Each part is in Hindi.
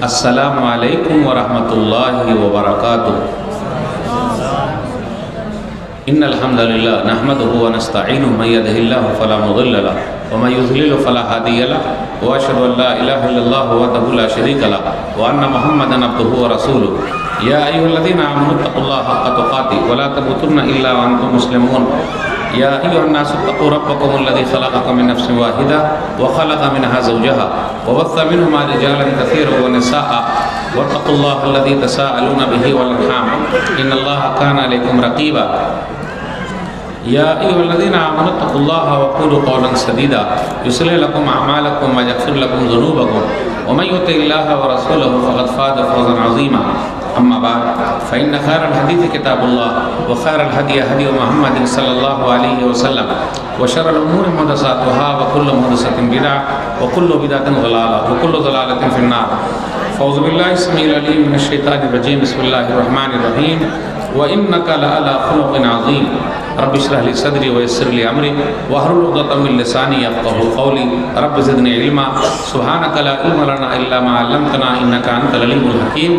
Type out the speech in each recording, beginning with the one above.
अस्सलामु अलैकुम वरहमतुल्लाहि वबरकातुहू। इन्नल हम्दुलिल्लाह नहमदुहु व नस्तईनुहु मन यहदिहिल्लाहु फला मुदिल्ल लहु व मन युद्लिल फला हादिय लहु व अशहदु अल्ला इलाहा इल्लल्लाह वहदहु ला शरीका लहु व अन्ना मुहम्मदन अब्दुहु व रसूलुहु। या अय्युहल्लज़ीना आमनु तक़ुल्लाह हक़्क़ तुक़ातिह व ला तमूतुन्ना इल्ला व अंतुम मुस्लिमून। या अय्युहन्नासु इत्तक़ू रब्बकुमुल्लज़ी ख़लक़कुम मिन नफ्सिन वाहिदा व ख़लक़ मिनहा ज़ौजहा व बस्स मिनहुमा रिजालन कसीरन व निसाअ वत्तक़ुल्लाहल्लज़ी तसाअलूना बिही वल अर्हाम इन्नल्लाहा काना अलैकुम रक़ीबा। या अय्युहल्लज़ीना आमनु तक़ुल्लाहा व क़ूलू क़ौलन सदीदा युस्लिह लकुम अअमालकुम व यग़फ़िर लकुम ज़ुनूबकुम व मन युति'िल्लाहा व रसूलहु फ़क़द फ़ाज़ फ़ौज़न अज़ीमा। अम्मा बाद फ़इन्न ख़ैरल हदीस किताबुल्लाह व ख़ैरल हदी हदी मुहम्मदिन सल्लल्लाहु अलैहि वसल्लम व शर्रल उमूरि मुहदसातुहा व कुल्लु मुहदसतिन बिदअह व कुल्लु बिदअतिन ज़लालह व कुल्लु ज़लालतिन फ़िन्नार। फ़ऊज़ु बिल्लाहि समीइल अलीम मिनश शैतानिर रजीम। बिस्मिल्लाहिर रहमानिर रहीम। व इन्नका लअला ख़ुलुक़िन अज़ीम। रब्बि इश्रह ली सदरी व यस्सिर ली अमरी वहलुल उक़दतम मिन लिसानी यफ़क़हू क़ौली। रब्बि ज़िदनी इल्मा सुब्हानका ला इल्मा लना इल्ला मा अल्लमतना इन्नका अंतल अलीमुल हकीम।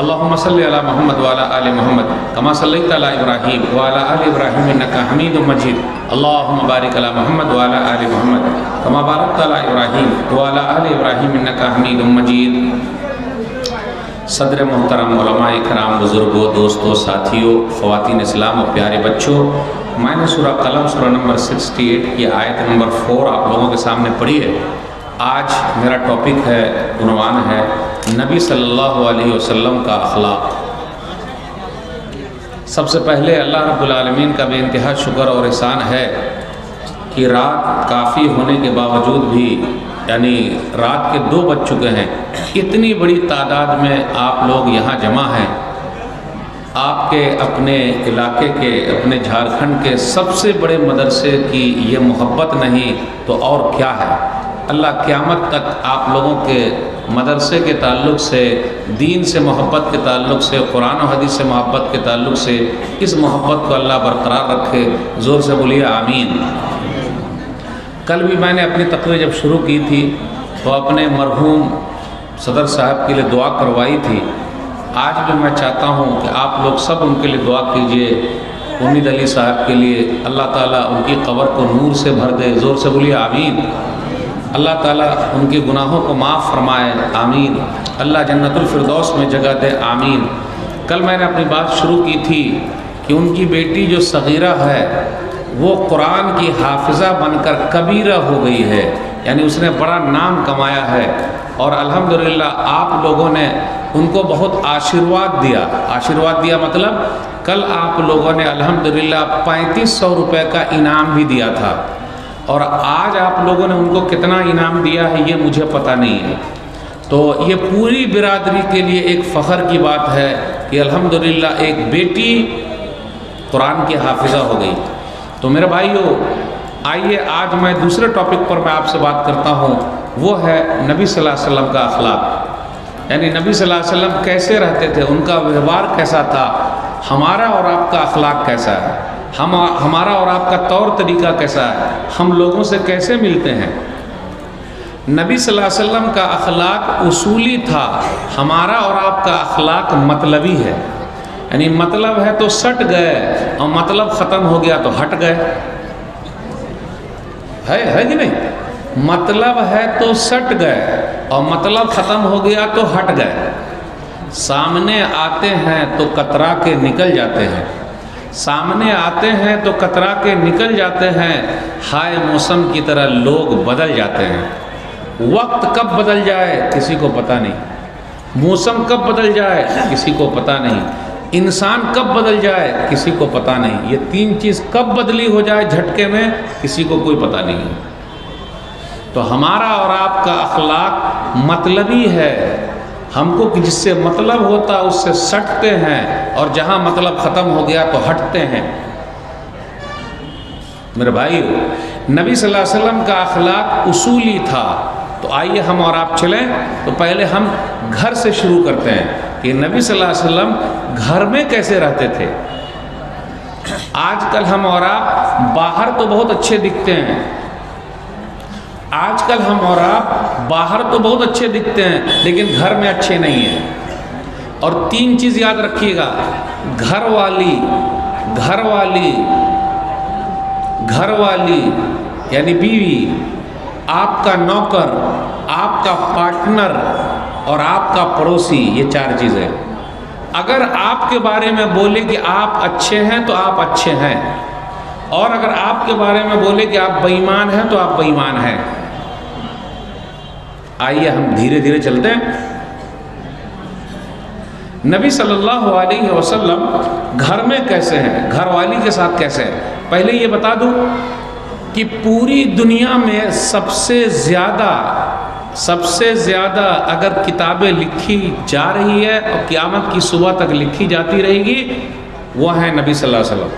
अल्लाहुम्मा सल्लि अला मुहम्मद व अला आलि मुहम्मद कमा सल्लैता अला इब्राहीम व अला आलि इब्राहीम इन्नका हमीदुम मजीद। अल्लाहुम्मा बारिक अला मुहम्मद व अला आलि मुहम्मद कमा बारकता अला इब्राहीम व अला आलि इब्राहीम इन्नका हमीदुम मजीद। सदर मोहतरम उलमाए किराम, बुज़ुर्गों, दोस्तों, साथियों, ख़वातीन इस्लाम और प्यारे बच्चों, मैंने सूरह कलम सूरह नंबर 68 की आयत नंबर 4 आप लोगों के सामने पढ़ी है। आज मेरा टॉपिक है, उन्वान है नबी सल्लल्लाहु अलैहि वसल्लम का अखलाक। सबसे पहले अल्लाह रब्बुल आलमीन का बेइंतहा शुक्र और एहसान है कि रात काफ़ी होने के बावजूद भी, यानी रात के 2 बज चुके हैं, इतनी बड़ी तादाद में आप लोग यहाँ जमा हैं। आपके अपने इलाके के, अपने झारखंड के सबसे बड़े मदरसे की ये मोहब्बत नहीं तो और क्या है। अल्लाह क़यामत तक आप लोगों के मदरसे के ताल्लुक़ से, दीन से मोहब्बत के ताल्लुक़ से, कुरान और हदीस से मोहब्बत के ताल्लुक़ से इस मोहब्बत को अल्लाह बरकरार रखे। ज़ोर से बोलिए आमीन। कल भी मैंने अपनी तकरीर जब शुरू की थी तो अपने मरहूम सदर साहब के लिए दुआ करवाई थी। आज भी मैं चाहता हूँ कि आप लोग सब उनके लिए दुआ कीजिए। उम्मीद अली साहब के लिए अल्लाह ताला उनकी कब्र को नूर से भर दे। ज़ोर से बोलिए आमीन। अल्लाह ताला उनके गुनाहों को माफ़ फरमाए, आमीन। अल्लाह जन्नतुल फिरदौस में जगह दे, आमीन। कल मैंने अपनी बात शुरू की थी कि उनकी बेटी जो सगीरा है वो कुरान की हाफिज़ा बनकर कबीरा हो गई है, यानी उसने बड़ा नाम कमाया है। और अल्हम्दुलिल्लाह आप लोगों ने उनको बहुत आशीर्वाद दिया। आशीर्वाद दिया मतलब कल आप लोगों ने अल्हम्दुलिल्लाह 3500 रुपये का इनाम भी दिया था। और आज आप लोगों ने उनको कितना इनाम दिया है ये मुझे पता नहीं है। तो ये पूरी बिरादरी के लिए एक फ़ख्र की बात है कि अल्हम्दुलिल्लाह एक बेटी कुरान की हाफिज़ा हो गई। तो मेरे भाइयों, आइए आज मैं दूसरे टॉपिक पर मैं आपसे बात करता हूँ। वो है नबी सल्लल्लाहु अलैहि वसल्लम का अखलाक, यानी नबी सल्लल्लाहु अलैहि वसल्लम कैसे रहते थे, उनका व्यवहार कैसा था, हमारा और आपका अखलाक कैसा है, हमारा और आपका तौर तरीका कैसा है, हम लोगों से कैसे मिलते हैं। नबी सल्लल्लाहु अलैहि वसल्लम का अखलाक उसूली था, हमारा और आपका अखलाक मतलबी है। यानी मतलब है तो सट गए और मतलब ख़त्म हो गया तो हट गए। है कि नहीं? मतलब है तो सट गए और मतलब ख़त्म हो गया तो हट गए। सामने आते हैं तो कतरा के निकल जाते हैं, सामने आते हैं तो कतरा के निकल जाते हैं। हाय मौसम की तरह लोग बदल जाते हैं। वक्त कब बदल जाए किसी को पता नहीं, मौसम कब बदल जाए किसी को पता नहीं, इंसान कब बदल जाए किसी को पता नहीं। ये 3 चीज़ कब बदली हो जाए झटके में किसी को कोई पता नहीं है। तो हमारा और आपका अखलाक मतलबी है। हमको कि जिससे मतलब होता उससे सटते हैं और जहाँ मतलब ख़त्म हो गया तो हटते हैं। मेरे भाइयों, नबी सल्लल्लाहु अलैहि वसल्लम का अखलाक उसूली था। तो आइए हम और आप चलें। तो पहले हम घर से शुरू करते हैं कि नबी सल्लल्लाहु अलैहि वसल्लम घर में कैसे रहते थे। आजकल हम और आप बाहर तो बहुत अच्छे दिखते हैं आजकल हम और आप बाहर तो बहुत अच्छे दिखते हैं लेकिन घर में अच्छे नहीं हैं। और 3 चीज़ याद रखिएगा, घर वाली यानी बीवी, आपका नौकर, आपका पार्टनर और आपका पड़ोसी, ये 4 चीज़ें। अगर आपके बारे में बोले कि आप अच्छे हैं तो आप अच्छे हैं, और अगर आपके बारे में बोले कि आप बेईमान हैं तो आप बेईमान हैं। आइए हम धीरे धीरे चलते हैं। नबी सल्लल्लाहु अलैहि वसल्लम घर में कैसे हैं, घर वाली के साथ कैसे हैं। पहले ये बता दूं कि पूरी दुनिया में सबसे ज़्यादा अगर किताबें लिखी जा रही है और क़यामत की सुबह तक लिखी जाती रहेगी, वो है नबी सल्लल्लाहु अलैहि वसल्लम।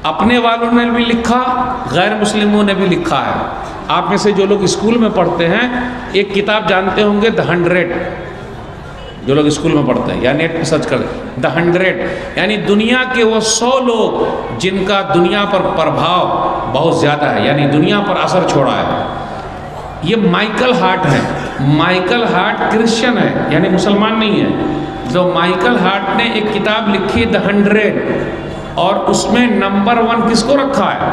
अपने वालों ने भी लिखा, गैर मुस्लिमों ने भी लिखा है। आप में से जो लोग स्कूल में पढ़ते हैं, एक किताब जानते होंगे, द 100। जो लोग स्कूल में पढ़ते हैं या नेट पर सर्च करें, द 100, यानी दुनिया के वो 100 लोग जिनका दुनिया पर प्रभाव बहुत ज़्यादा है, यानी दुनिया पर असर छोड़ा है। ये माइकल हार्ट है। माइकल हार्ट क्रिश्चियन है, यानी मुसलमान नहीं है। जो माइकल हार्ट ने एक किताब लिखी द 100, और उसमें नंबर 1 किसको रखा है?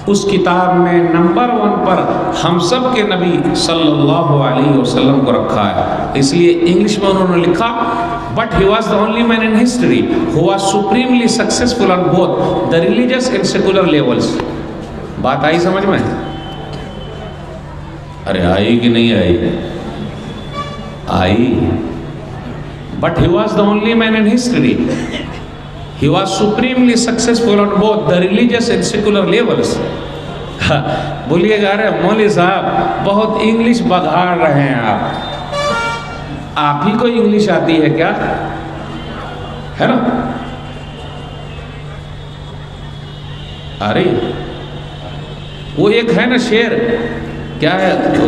उस किताब में नंबर 1 पर हम सब के नबी सल्लल्लाहु अलैहि वसल्लम को रखा है। इसलिए इंग्लिश में उन्होंने लिखा, but he was the only man in history who was supremely successful on both the religious and secular levels. बात आई समझ में? अरे आई कि नहीं आई? आई। But he was the only man in history He was supremely successful on both the religious and secular levels. बोलिएगा, अरे मौलवी साहब बहुत इंग्लिश बघाड़ रहे हैं आप ही को इंग्लिश आती है क्या? है ना? अरे वो एक है ना शेर, क्या है तो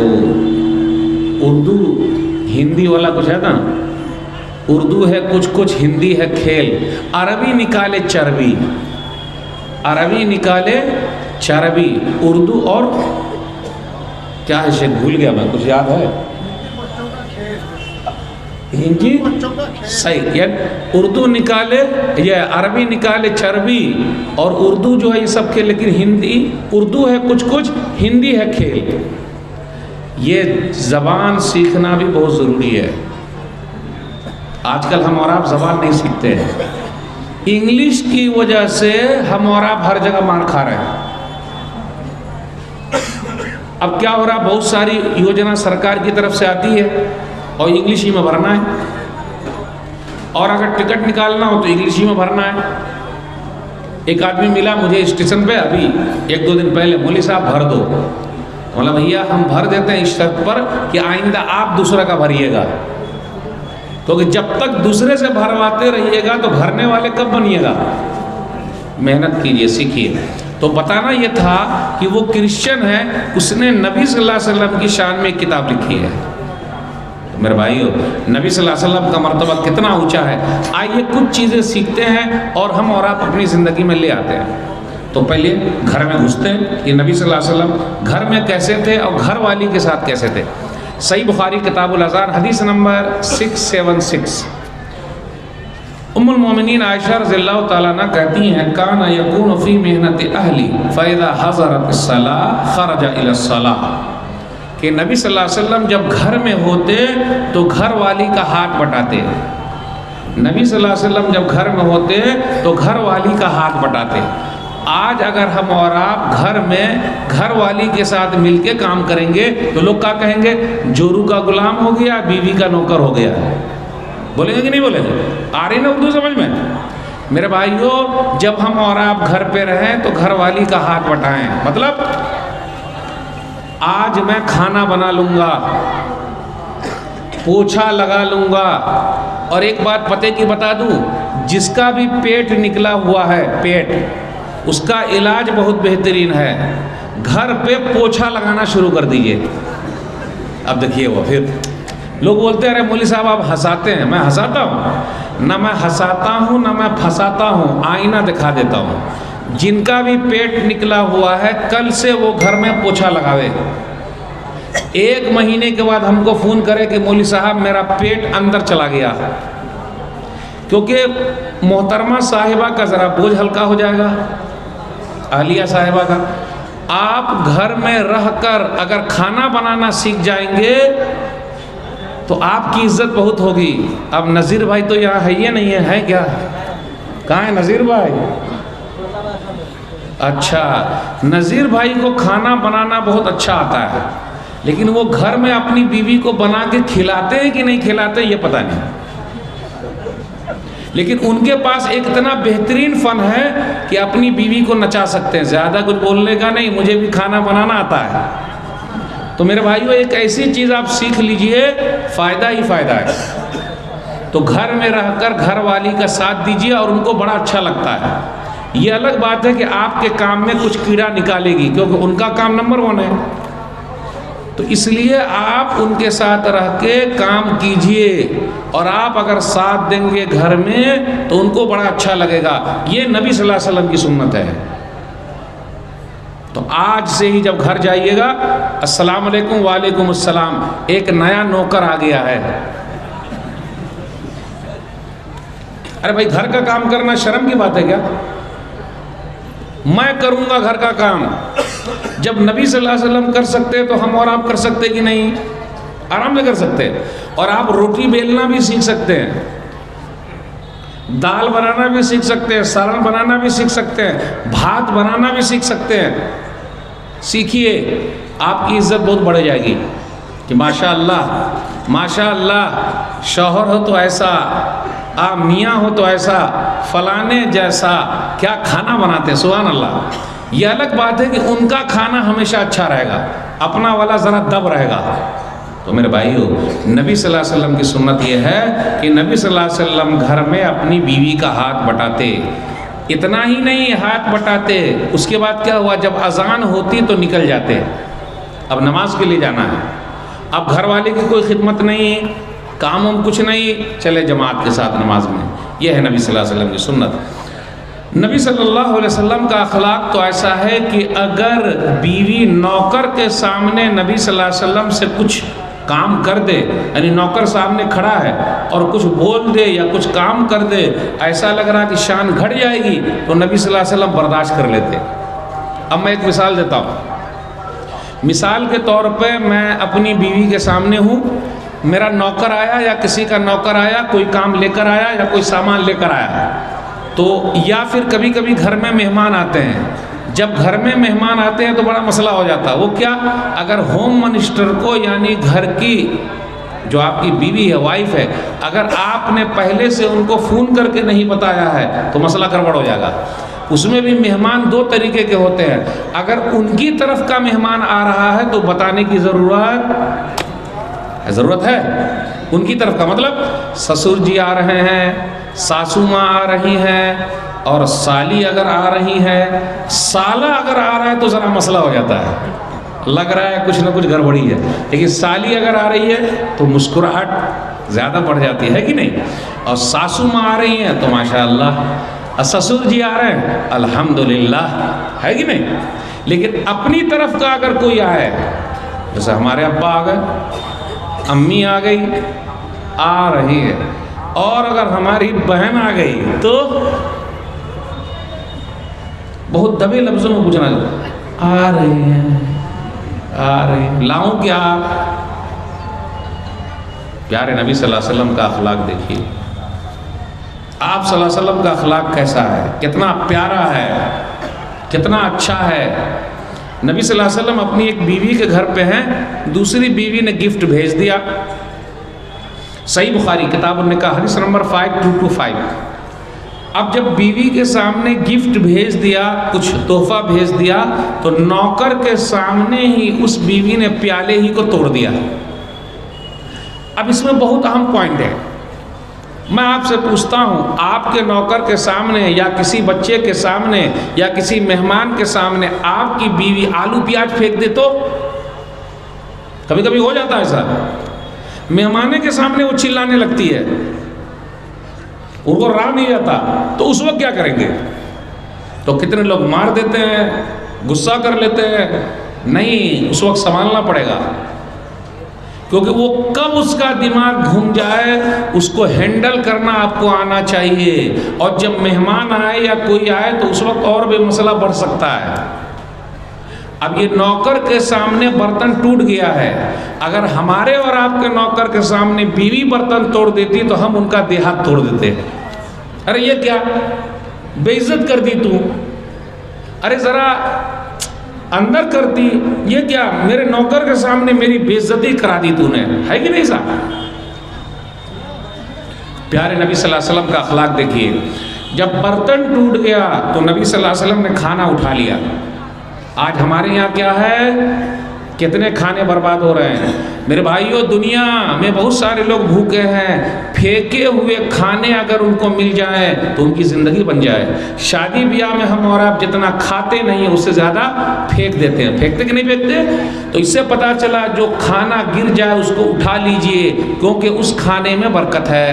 उर्दू हिंदी वाला कुछ है ना, उर्दू है कुछ कुछ, हिंदी है खेल, अरबी निकाले चर्बी, अरबी निकाले चर्बी, उर्दू और क्या है शेर, भूल गया मैं, कुछ याद है? हिंदी सही, यानी उर्दू निकाले, ये अरबी निकाले चर्बी, और उर्दू जो है ये सब खेल, लेकिन हिंदी, उर्दू है कुछ कुछ, हिंदी है खेल। ये ज़बान सीखना भी बहुत ज़रूरी है। आजकल हम और आप ज़बान नहीं सीखते हैं, इंग्लिश की वजह से हम और आप हर जगह मार खा रहे हैं। अब क्या हो रहा, बहुत सारी योजना सरकार की तरफ से आती है और इंग्लिश ही में भरना है, और अगर टिकट निकालना हो तो इंग्लिश ही में भरना है। एक आदमी मिला मुझे स्टेशन पे अभी 1-2 दिन पहले, मौलवी साहब भर दो। बोला भैया हम भर देते हैं इस शर्त पर कि आइंदा आप दूसरा का भरिएगा, क्योंकि जब तक दूसरे से भरवाते रहिएगा तो भरने वाले कब बनिएगा? मेहनत कीजिए, सीखिए। तो बताना ये था कि वो क्रिश्चियन है, उसने नबी सल्लल्लाहु अलैहि वसल्लम की शान में एक किताब लिखी है। तो मेरे भाइयों, नबी सल्लल्लाहु अलैहि वसल्लम का मर्तबा कितना ऊंचा है। आइए कुछ चीज़ें सीखते हैं और हम और आप अपनी ज़िंदगी में ले आते हैं। तो पहले घर में घुसते हैं कि नबी सल्लल्लाहु अलैहि वसल्लम घर में कैसे थे और घर वाली के साथ कैसे थे। सही बुखारी किताबुल अज़ान हदीस नंबर 676, उम्मुल मोमिनीन आयशा रज़ियल्लाहु ताला अन्हा कहती हैं, काना यकूनु फ़ी मेहनति अहली फ़इज़ा हज़रतिस सलाह ख़रजा इलस सलाह, कि नबी सल्लल्लाहु अलैहि वसल्लम जब घर में होते तो घर वाली का हाथ बटाते। नबी सल्लल्लाहु अलैहि वसल्लम जब घर में होते तो घर वाली का हाथ बटाते। आज अगर हम और आप घर में घर वाली के साथ मिलके काम करेंगे तो लोग क्या कहेंगे? जोरू का गुलाम हो गया, बीवी का नौकर हो गया। बोलेंगे कि नहीं बोलेंगे? आ रही ना उर्दू समझ में? मेरे भाइयों, जब हम और आप घर पे रहें तो घर वाली का हाथ बटाएं। मतलब आज मैं खाना बना लूँगा, पोछा लगा लूँगा, और एक बात पते की बता दूँ, जिसका भी पेट निकला हुआ है, पेट, उसका इलाज बहुत बेहतरीन है। घर पे पोछा लगाना शुरू कर दीजिए। अब देखिए वो फिर लोग बोलते हैं, अरे मौलवी साहब आप हंसाते हैं। मैं हंसाता हूँ ना, मैं हंसाता हूँ ना मैं फंसाता हूँ, आईना दिखा देता हूँ। जिनका भी पेट निकला हुआ है कल से वो घर में पोछा लगावे। 1 महीने के बाद हमको फ़ोन करे कि मौलवी साहब मेरा पेट अंदर चला गया, क्योंकि मोहतरमा साहिबा का ज़रा बोझ हल्का हो जाएगा, अहलिया साहिबा का। आप घर में रहकर अगर खाना बनाना सीख जाएंगे तो आपकी इज्जत बहुत होगी। अब नज़ीर भाई तो यहाँ है ही नहीं है क्या? कहाँ है नज़ीर भाई? अच्छा, नज़ीर भाई को खाना बनाना बहुत अच्छा आता है, लेकिन वो घर में अपनी बीवी को बना के खिलाते हैं कि नहीं खिलाते ये पता नहीं। लेकिन उनके पास एक इतना बेहतरीन फ़न है कि अपनी बीवी को नचा सकते हैं। ज़्यादा कुछ बोलने का नहीं, मुझे भी खाना बनाना आता है। तो मेरे भाइयों, एक ऐसी चीज़ आप सीख लीजिए, फ़ायदा ही फ़ायदा है। तो घर में रहकर घर वाली का साथ दीजिए और उनको बड़ा अच्छा लगता है। ये अलग बात है कि आपके काम में कुछ कीड़ा निकालेगी, क्योंकि उनका काम नंबर 1 है। तो इसलिए आप उनके साथ रह के काम कीजिए, और आप अगर साथ देंगे घर में तो उनको बड़ा अच्छा लगेगा। ये नबी सल्लल्लाहु अलैहि वसल्लम की सुन्नत है। तो आज से ही जब घर जाइएगा, अस्सलाम वालेकुम, वालेकुम अस्सलाम, एक नया नौकर आ गया है। अरे भाई, घर का काम करना शर्म की बात है क्या? मैं करूंगा घर का काम। जब नबी सल्लल्लाहु अलैहि वसल्लम कर सकते हैं तो हम और आप कर सकते कि नहीं? आराम से कर सकते हैं। और आप रोटी बेलना भी सीख सकते हैं, दाल बनाना भी सीख सकते हैं, सालन बनाना भी सीख सकते हैं, भात बनाना भी सीख सकते हैं। सीखिए, आपकी इज्जत बहुत बढ़ जाएगी कि माशाअल्लाह माशाअल्लाह, शौहर हो तो ऐसा, आप मियाँ हो तो ऐसा, फलाने जैसा क्या खाना बनाते हैं, सुभान अल्लाह। ये अलग बात है कि उनका खाना हमेशा अच्छा रहेगा, अपना वाला ज़रा दब रहेगा। तो मेरे भाइयों, नबी सल्लल्लाहु अलैहि वसल्लम की सुन्नत ये है कि नबी सल्लल्लाहु अलैहि वसल्लम घर में अपनी बीवी का हाथ बटाते। इतना ही नहीं, हाथ बटाते, उसके बाद क्या हुआ, जब अजान होती तो निकल जाते। अब नमाज के लिए जाना है, अब घर वाले की कोई खिदमत नहीं, काम हम कुछ नहीं, चले जमात के साथ नमाज में। यह है नबी सल्लल्लाहु अलैहि वसल्लम की सुन्नत। नबी सल्लल्लाहु अलैहि वसल्लम का अखलाक तो ऐसा है कि अगर बीवी नौकर के सामने नबी सल्लल्लाहु अलैहि वसल्लम से कुछ काम कर दे, यानी नौकर सामने खड़ा है और कुछ बोल दे या कुछ काम कर दे, ऐसा लग रहा कि शान घट जाएगी, तो नबी सल्लल्लाहु अलैहि वसल्लम बर्दाश्त कर लेते। अब मैं एक मिसाल देता हूँ। मिसाल के तौर पे मैं अपनी बीवी के सामने हूँ, मेरा नौकर आया या किसी का नौकर आया, कोई काम लेकर आया या कोई सामान लेकर आया, तो या फिर कभी कभी घर में मेहमान आते हैं। जब घर में मेहमान आते हैं तो बड़ा मसला हो जाता है। वो क्या, अगर होम मिनिस्टर को, यानी घर की जो आपकी बीवी है, वाइफ है, अगर आपने पहले से उनको फ़ोन करके नहीं बताया है तो मसला गड़बड़ हो जाएगा। उसमें भी मेहमान 2 तरीके के होते हैं। अगर उनकी तरफ का मेहमान आ रहा है तो बताने की ज़रूरत है। उनकी तरफ का मतलब ससुर जी आ रहे हैं, सासू माँ आ रही हैं, और साली अगर आ रही है, साला अगर आ रहा है तो ज़रा मसला हो जाता है, लग रहा है कुछ ना कुछ गड़बड़ी है। लेकिन साली अगर आ रही है तो मुस्कुराहट ज़्यादा बढ़ जाती है कि नहीं? और सासू माँ आ रही हैं तो माशाअल्लाह, और ससुर जी आ रहे हैं अल्हम्दुलिल्लाह, है कि नहीं? लेकिन अपनी तरफ का अगर कोई आए, जैसे हमारे अब्बा आ गए, अम्मी आ गई, आ रही है, और अगर हमारी बहन आ गई तो बहुत दबे लफ्ज़ों में पूछना, आ रही है, आ रही, लाऊं क्या? प्यारे नबी सल्लल्लाहु अलैहि वसल्लम का अखलाक देखिए। आप सल्लल्लाहु अलैहि वसल्लम का अखलाक कैसा है, कितना प्यारा है, कितना अच्छा है। नबी सल्लल्लाहु अलैहि वसल्लम अपनी एक बीवी के घर पे हैं, दूसरी बीवी ने गिफ्ट भेज दिया। सही बुखारी किताब निकाह हदीस नंबर 5225। अब जब बीवी के सामने गिफ्ट भेज दिया, कुछ तोहफा भेज दिया, तो नौकर के सामने ही उस बीवी ने प्याले ही को तोड़ दिया। अब इसमें बहुत अहम पॉइंट है। मैं आपसे पूछता हूँ, आपके नौकर के सामने या किसी बच्चे के सामने या किसी मेहमान के सामने आपकी बीवी आलू प्याज फेंक दे तो? कभी कभी हो जाता है ऐसा। मेहमाने के सामने वो चिल्लाने लगती है, उनको रहा नहीं जाता, तो उस वक्त क्या करेंगे? तो कितने लोग मार देते हैं, गुस्सा कर लेते हैं। नहीं, उस वक्त संभालना पड़ेगा, क्योंकि वो कब उसका दिमाग घूम जाए उसको हैंडल करना आपको आना चाहिए। और जब मेहमान आए या कोई आए तो उस वक्त और भी मसला बढ़ सकता है। अब ये नौकर के सामने बर्तन टूट गया है, अगर हमारे और आपके नौकर के सामने बीवी बर्तन तोड़ देती तो हम उनका देहात तोड़ देते। अरे ये क्या बेइज्जत कर दी तू, अरे जरा अंदर करती, ये क्या मेरे नौकर के सामने मेरी बेइज्जती करा दी तूने, है कि नहीं साहब। प्यारे नबी सल्लल्लाहु अलैहि वसल्लम का अखलाक देखिए, जब बर्तन टूट गया तो नबी सल्लल्लाहु अलैहि वसल्लम ने खाना उठा लिया। आज हमारे यहाँ क्या है, कितने खाने बर्बाद हो रहे हैं मेरे भाइयों। दुनिया में बहुत सारे लोग भूखे हैं, फेंके हुए खाने अगर उनको मिल जाए तो उनकी ज़िंदगी बन जाए। शादी ब्याह में हम और आप जितना खाते नहीं है उससे ज़्यादा फेंक देते हैं, फेंकते कि नहीं फेंकते। तो इससे पता चला जो खाना गिर जाए उसको उठा लीजिए, क्योंकि उस खाने में बरकत है।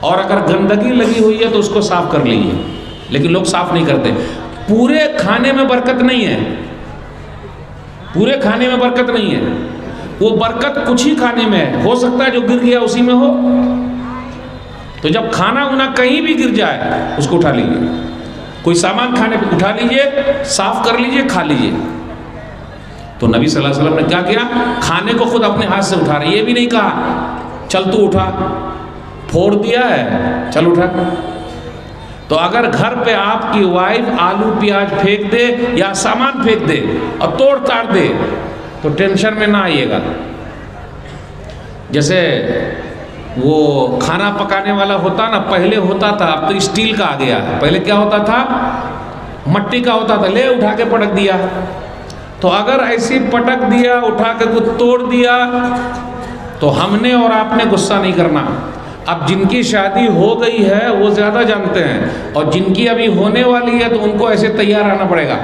और अगर गंदगी लगी हुई है तो उसको साफ कर लीजिए, लेकिन लोग साफ नहीं करते। पूरे खाने में बरकत नहीं है, पूरे खाने में बरकत नहीं है, वो बरकत कुछ ही खाने में है। हो सकता है जो गिर गया उसी में हो। तो जब खाना उना कहीं भी गिर जाए उसको उठा लीजिए, कोई सामान खाने पे उठा लीजिए, साफ कर लीजिए, खा लीजिए। तो नबी सल्लल्लाहु अलैहि वसल्लम ने क्या किया, खाने को खुद अपने हाथ से उठा रहे, ये भी नहीं कहा चल तू उठा, फोड़ दिया है चल उठा। तो अगर घर पे आपकी वाइफ आलू प्याज फेंक दे या सामान फेंक दे और तोड़ ताड़ दे तो टेंशन में ना आइएगा। जैसे वो खाना पकाने वाला होता ना, पहले होता था, अब तो स्टील का आ गया। पहले क्या होता था, मट्टी का होता था, ले उठा के पटक दिया। तो अगर ऐसी पटक दिया, उठा के कुछ तोड़ दिया तो हमने और आपने गुस्सा नहीं करना। अब जिनकी शादी हो गई है वो ज़्यादा जानते हैं, और जिनकी अभी होने वाली है तो उनको ऐसे तैयार आना पड़ेगा।